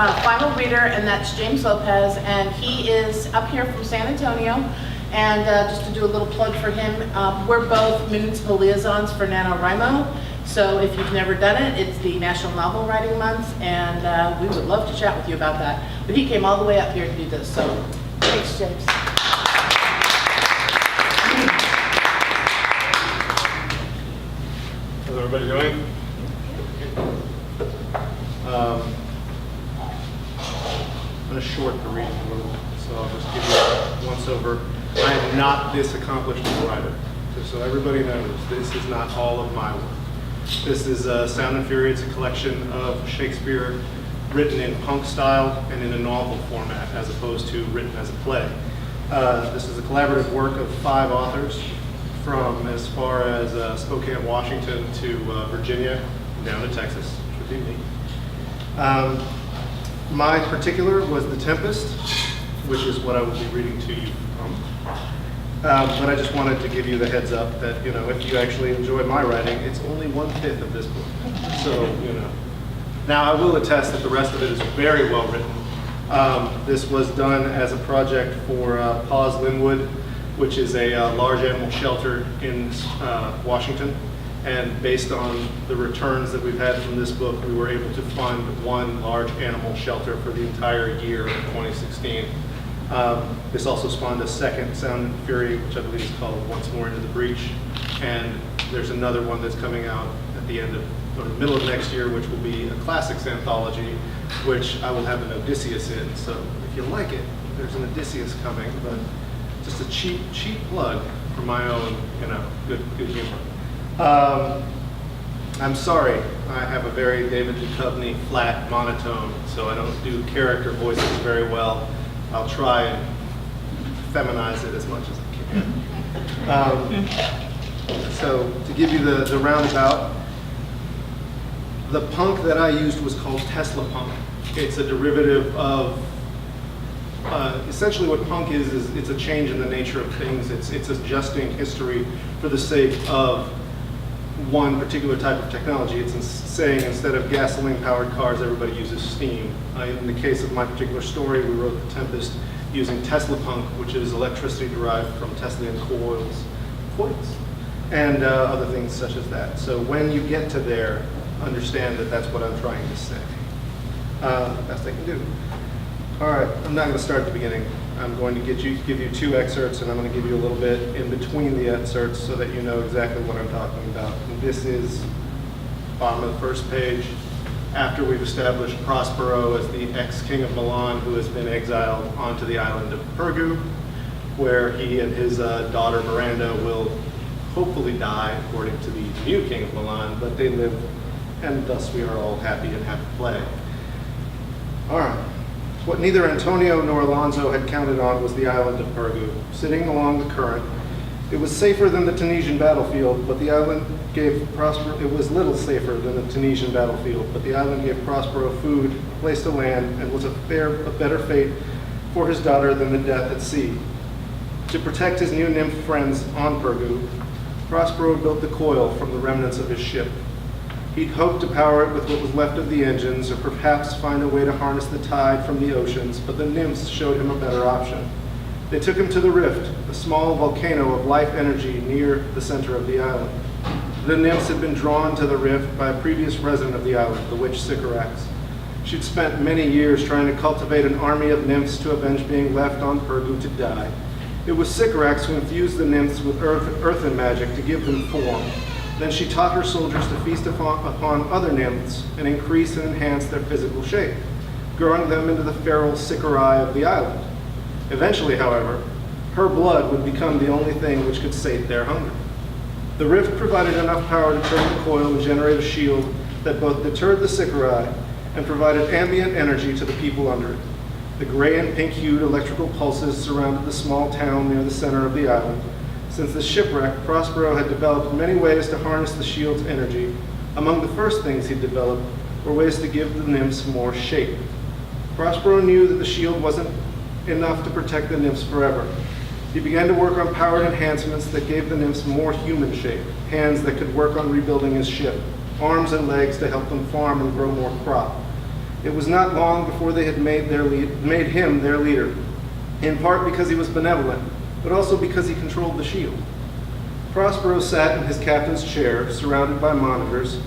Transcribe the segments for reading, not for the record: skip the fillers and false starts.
final reader, and that's James Lopez, and he is up here from San Antonio. And just to do a little plug for him, we're both municipal liaisons for NaNoWriMo. So if you've never done it, it's the National Novel Writing Month, and we would love to chat with you about that. But he came all the way up here to do this, so thanks, James. How's everybody doing? I'm going to short the reading a little, so I'll just give you a once-over. I am not this accomplished a writer, just so everybody knows. This is not all of my work. This is Sound and Fury. It's a collection of Shakespeare written in punk style and in a novel format, as opposed to written as a play. This is a collaborative work of 5 authors from as far as Spokane, Washington to Virginia, down to Texas, which would be me. My particular was The Tempest, which is what I will be reading to you from. But I just wanted to give you the heads up that, you know, if you actually enjoy my writing, it's only 1/5 of this book. So, you know. Now, I will attest that the rest of it is very well written. This was done as a project for Paws Linwood, which is a large animal shelter in Washington. And based on the returns that we've had from this book, we were able to fund 1 large animal shelter for the entire year of 2016. This also spawned a second Sound and Fury, which I believe is called Once More Into the Breach. And there's another one that's coming out at the end of, or the middle of next year, which will be a classics anthology, which I will have an Odysseus in. So if you like it, there's an Odysseus coming, but just a cheap plug for my own, you know, good humor. I'm sorry, I have a very David Duchovny flat monotone, so I don't do character voices very well. I'll try and feminize it as much as I can. So to give you the roundabout, the punk that I used was called Tesla punk. It's a derivative of, essentially what punk is it's a change in the nature of things. It's adjusting history for the sake of one particular type of technology. It's saying instead of gasoline-powered cars, everybody uses steam. In the case of my particular story, we wrote The Tempest using Tesla punk, which is electricity derived from Tesla coils, and other things such as that. So when you get to there, understand that that's what I'm trying to say. Best I can do. All right, I'm not going to start at the beginning. I'm going to give you 2 excerpts, and I'm going to give you a little bit in between the excerpts so that you know exactly what I'm talking about. And this is bottom of the first page, after we've established Prospero as the ex-king of Milan who has been exiled onto the island of Pergu, where he and his daughter Miranda will hopefully die, according to the new king of Milan, but they live, and thus we are all happy and have to play. All right. What neither Antonio nor Alonso had counted on was the island of Pergu, sitting along the current. It was safer than the Tunisian battlefield, but the island gave Prospero. It was little safer than the Tunisian battlefield, but the island gave Prospero food, a place to land, and was a better fate for his daughter than the death at sea. To protect his new nymph friends on Pergu, Prospero built the coil from the remnants of his ship. He'd hoped to power it with what was left of the engines, or perhaps find a way to harness the tide from the oceans, but the nymphs showed him a better option. They took him to the Rift, a small volcano of life energy near the center of the island. The nymphs had been drawn to the Rift by a previous resident of the island, the witch Sycorax. She'd spent many years trying to cultivate an army of nymphs to avenge being left on Pergu to die. It was Sycorax who infused the nymphs with earthen magic to give them form. Then she taught her soldiers to feast upon other nymphs and increase and enhance their physical shape, growing them into the feral Sycorae of the island. Eventually, however, her blood would become the only thing which could sate their hunger. The rift provided enough power to turn the coil and generate a shield that both deterred the Sycorae and provided ambient energy to the people under it. The gray and pink-hued electrical pulses surrounded the small town near the center of the island. Since the shipwreck, Prospero had developed many ways to harness the shield's energy. Among the first things he developed were ways to give the nymphs more shape. Prospero knew that the shield wasn't enough to protect the nymphs forever. He began to work on powered enhancements that gave the nymphs more human shape, hands that could work on rebuilding his ship, arms and legs to help them farm and grow more crop. It was not long before they had made him their leader, in part because he was benevolent, but also because he controlled the shield. Prospero sat in his captain's chair, surrounded by monitors.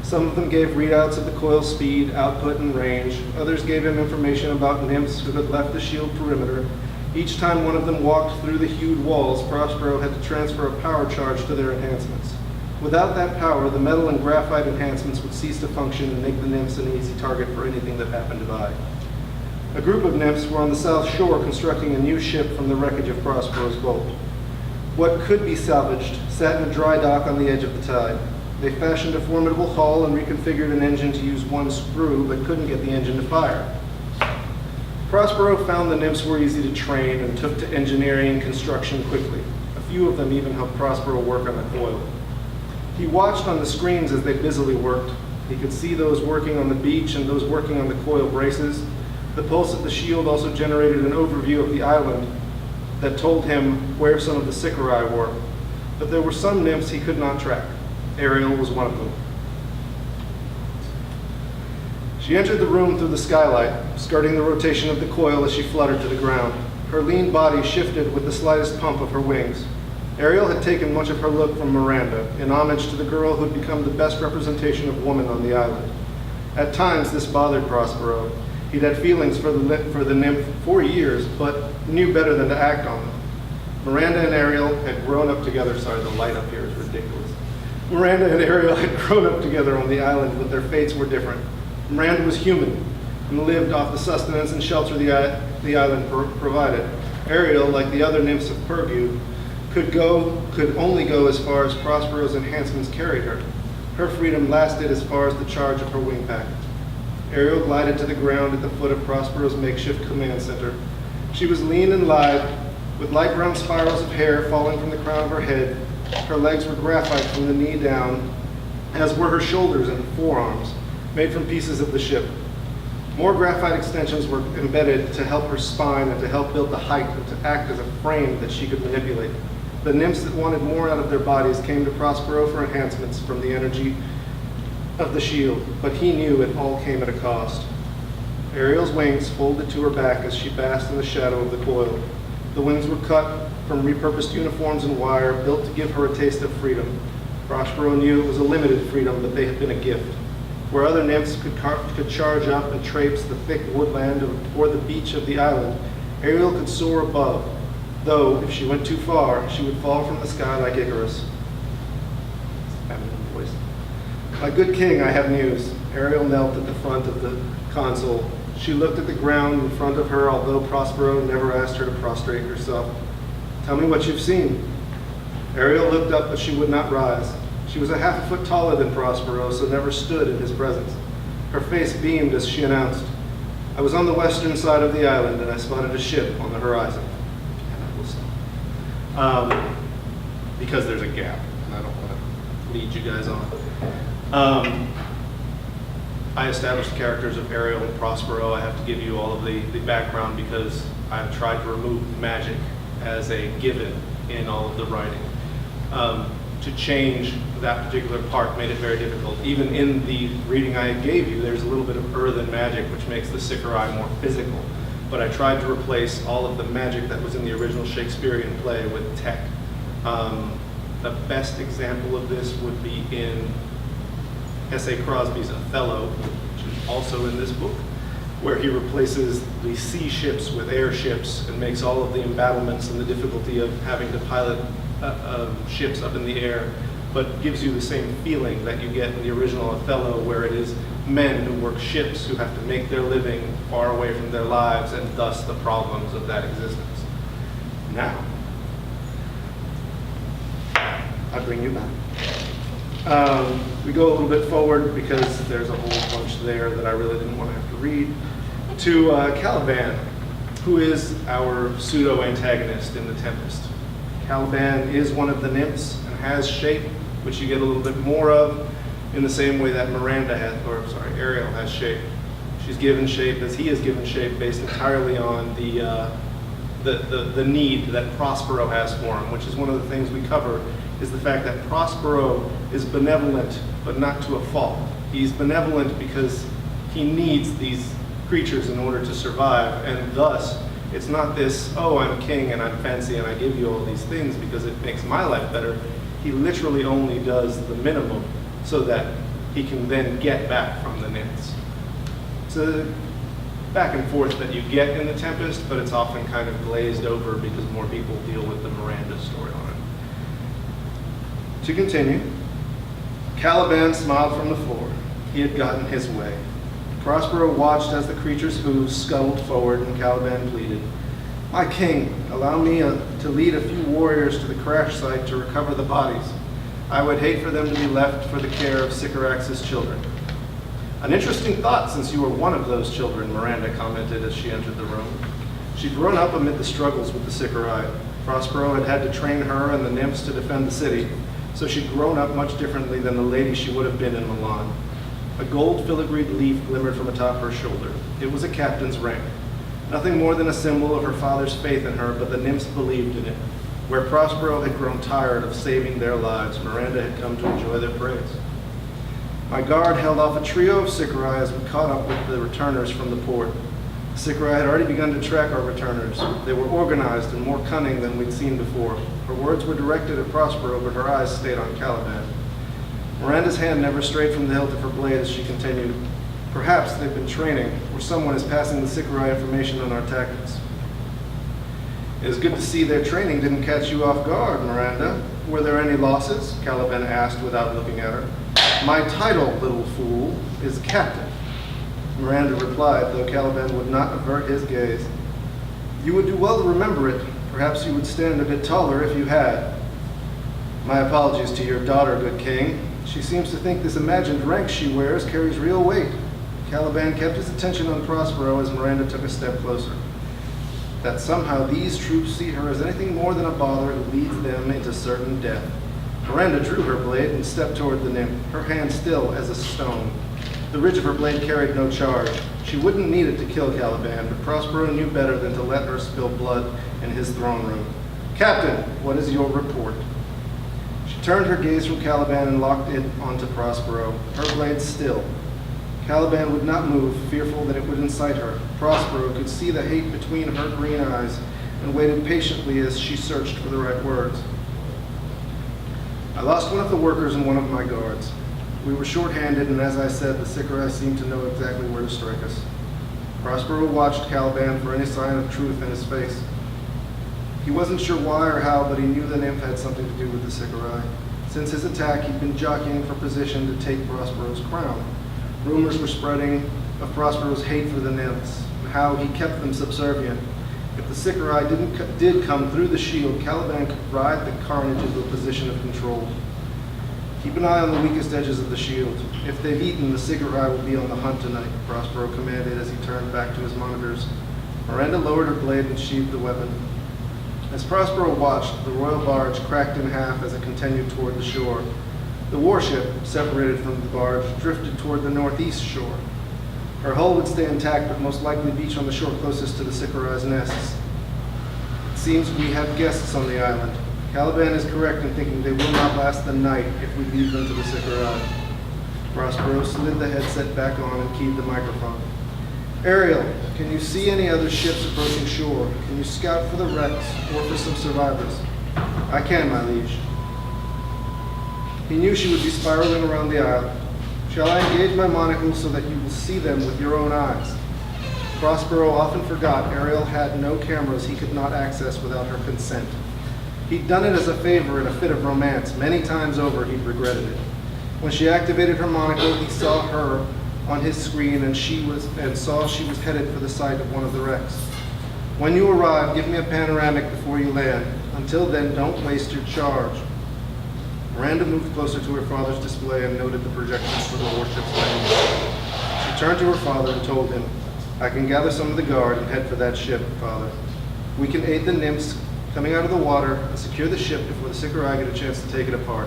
Some of them gave readouts of the coil's speed, output, and range. Others gave him information about nymphs who had left the shield perimeter. Each time one of them walked through the hewed walls, Prospero had to transfer a power charge to their enhancements. Without that power, the metal and graphite enhancements would cease to function and make the nymphs an easy target for anything that happened by. A group of nymphs were on the south shore constructing a new ship from the wreckage of Prospero's boat. What could be salvaged sat in a dry dock on the edge of the tide. They fashioned a formidable hull and reconfigured an engine to use one screw, but couldn't get the engine to fire. Prospero found the nymphs were easy to train and took to engineering and construction quickly. A few of them even helped Prospero work on the coil. He watched on the screens as they busily worked. He could see those working on the beach and those working on the coil braces. The pulse of the shield also generated an overview of the island that told him where some of the Sicari were. But there were some nymphs he could not track. Ariel was one of them. She entered the room through the skylight, skirting the rotation of the coil as she fluttered to the ground. Her lean body shifted with the slightest pump of her wings. Ariel had taken much of her look from Miranda, in homage to the girl who had become the best representation of woman on the island. At times, this bothered Prospero. He'd had feelings for the nymph for years, but knew better than to act on them. Miranda and Ariel had grown up together. Sorry, the light up here is ridiculous. Miranda and Ariel had grown up together on the island, but their fates were different. Miranda was human and lived off the sustenance and shelter the island provided. Ariel, like the other nymphs of Purgu, could only go as far as Prospero's enhancements carried her. Her freedom lasted as far as the charge of her wing pack. Ariel glided to the ground at the foot of Prospero's makeshift command center. She was lean and lithe, with light brown spirals of hair falling from the crown of her head. Her legs were graphite from the knee down, as were her shoulders and forearms, made from pieces of the ship. More graphite extensions were embedded to help her spine and to help build the height and to act as a frame that she could manipulate. The nymphs that wanted more out of their bodies came to Prospero for enhancements from the energy of the shield, but he knew it all came at a cost. Ariel's wings folded to her back as she basked in the shadow of the coil. The wings were cut from repurposed uniforms and wire, built to give her a taste of freedom. Prospero knew it was a limited freedom, but they had been a gift. Where other nymphs could charge up and traipse the thick woodland or the beach of the island, Ariel could soar above, though if she went too far, she would fall from the sky like Icarus. Voice. My good king, I have news. Ariel knelt at the front of the console. She looked at the ground in front of her, although Prospero never asked her to prostrate herself. Tell me what you've seen. Ariel looked up, but she would not rise. She was a half a foot taller than Prospero, so never stood in his presence. Her face beamed as she announced, I was on the western side of the island and I spotted a ship on the horizon. And I will stop. Because there's a gap, and I don't want to lead you guys on. I established the characters of Ariel and Prospero. I have to give you all of the background because I've tried to remove magic as a given in all of the writing. To change that particular part made it very difficult. Even in the reading I gave you, there's a little bit of earthen magic, which makes the Sicari more physical. But I tried to replace all of the magic that was in the original Shakespearean play with tech. The best example of this would be in S.A. Crosby's Othello, which is also in this book, where he replaces the sea ships with airships and makes all of the embattlements and the difficulty of having to pilot ships up in the air, but gives you the same feeling that you get in the original Othello, where it is men who work ships who have to make their living far away from their lives and thus the problems of that existence. Now, I bring you back. We go a little bit forward because there's a whole bunch there that I really didn't want to have to read, to Caliban, who is our pseudo-antagonist in The Tempest. Caliban is one of the nymphs and has shape, which you get a little bit more of in the same way that Ariel has shape. She's given shape as he is given shape based entirely on the need that Prospero has for him, which is one of the things we cover, is the fact that Prospero is benevolent, but not to a fault. He's benevolent because He needs these creatures in order to survive, and thus, it's not this, oh, I'm king and I'm fancy and I give you all these things because it makes my life better. He literally only does the minimum so that he can then get back from the nymphs. It's a back and forth that you get in The Tempest, but it's often kind of glazed over because more people deal with the Miranda storyline. To continue, Caliban smiled from the floor. He had gotten his way. Prospero watched as the creature's hooves scuttled forward, and Caliban pleaded, "My king, allow me to lead a few warriors to the crash site to recover the bodies. I would hate for them to be left for the care of Sycorax's children." "An interesting thought, since you were one of those children," Miranda commented as she entered the room. She'd grown up amid the struggles with the Sycorae. Prospero had had to train her and the nymphs to defend the city, so she'd grown up much differently than the lady she would have been in Milan. A gold filigreed leaf glimmered from atop her shoulder. It was a captain's rank. Nothing more than a symbol of her father's faith in her, but the nymphs believed in it. Where Prospero had grown tired of saving their lives, Miranda had come to enjoy their praise. My guard held off a trio of Sycorae as we caught up with the returners from the port. The Sycorae had already begun to track our returners. They were organized and more cunning than we'd seen before. Her words were directed at Prospero, but her eyes stayed on Caliban. Miranda's hand never strayed from the hilt of her blade as she continued. "Perhaps they've been training, or someone is passing the Sycorae information on our tactics." "It is good to see their training didn't catch you off guard, Miranda. Were there any losses?" Caliban asked without looking at her. "My title, little fool, is captain," Miranda replied, though Caliban would not avert his gaze. "You would do well to remember it. Perhaps you would stand a bit taller if you had." "My apologies to your daughter, good king. She seems to think this imagined rank she wears carries real weight." Caliban kept his attention on Prospero as Miranda took a step closer. "That somehow these troops see her as anything more than a bother who leads them into certain death." Miranda drew her blade and stepped toward the nymph, her hand still as a stone. The ridge of her blade carried no charge. She wouldn't need it to kill Caliban, but Prospero knew better than to let her spill blood in his throne room. "Captain, what is your report?" She turned her gaze from Caliban and locked it onto Prospero, her blade still. Caliban would not move, fearful that it would incite her. Prospero could see the hate between her green eyes and waited patiently as she searched for the right words. "I lost one of the workers and one of my guards. We were short-handed, and as I said, the Sycorae seemed to know exactly where to strike us." Prospero watched Caliban for any sign of truth in his face. He wasn't sure why or how, but he knew the nymph had something to do with the Sycorae. Since his attack, he'd been jockeying for position to take Prospero's crown. Rumors were spreading of Prospero's hate for the nymphs, and how he kept them subservient. If the Sycorae did come through the shield, Caliban could ride the carnage into a position of control. "Keep an eye on the weakest edges of the shield. If they've eaten, the Sycorae will be on the hunt tonight," Prospero commanded as he turned back to his monitors. Miranda lowered her blade and sheathed the weapon. As Prospero watched, the royal barge cracked in half as it continued toward the shore. The warship, separated from the barge, drifted toward the northeast shore. Her hull would stay intact, but most likely beach on the shore closest to the Sycorae's nests. "It seems we have guests on the island. Caliban is correct in thinking they will not last the night if we leave them to the Sycorae." Prospero slid the headset back on and keyed the microphone. "Ariel, can you see any other ships approaching shore? Can you scout for the wrecks or for some survivors?" "I can, my liege." He knew she would be spiraling around the island. "Shall I engage my monocle so that you will see them with your own eyes?" Prospero often forgot Ariel had no cameras he could not access without her consent. He'd done it as a favor in a fit of romance. Many times over, he'd regretted it. When she activated her monocle, he saw her on his screen and saw she was headed for the site of one of the wrecks. "When you arrive, give me a panoramic before you land. Until then, don't waste your charge." Miranda moved closer to her father's display and noted the projections for the warship's landing. She turned to her father and told him, "I can gather some of the guard and head for that ship, Father. We can aid the nymphs coming out of the water and secure the ship before the Sycorae get a chance to take it apart.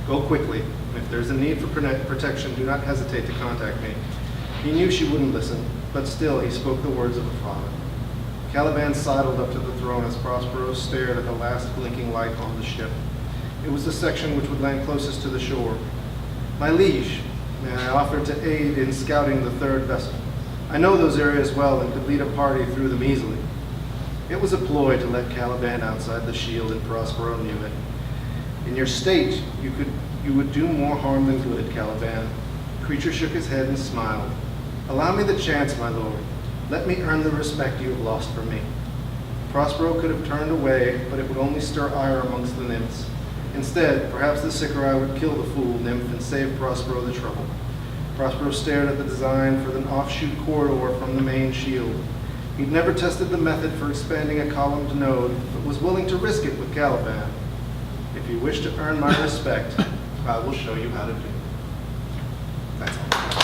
Go quickly. If there's a need for protection, do not hesitate to contact me." He knew she wouldn't listen, but still he spoke the words of a father. Caliban sidled up to the throne as Prospero stared at the last blinking light on the ship. It was the section which would land closest to the shore. "My liege, May I offer to aid in scouting the third vessel? I know those areas well and could lead a party through them easily. It was a ploy to let Caliban outside the shield and Prospero knew it. In your state, you would do more harm than good, Caliban. The creature shook his head and smiled. Allow me the chance, my lord. Let me earn the respect you have lost from me. Prospero could have turned away, but it would only stir ire amongst the nymphs. Instead, perhaps the Sicarii would kill the fool nymph and save Prospero the trouble. Prospero stared at the design for an offshoot corridor from the main shield. He'd never tested the method for expanding a columned node, but was willing to risk it with Caliban. If you wish to earn my respect, I will show you how to do it. That's all.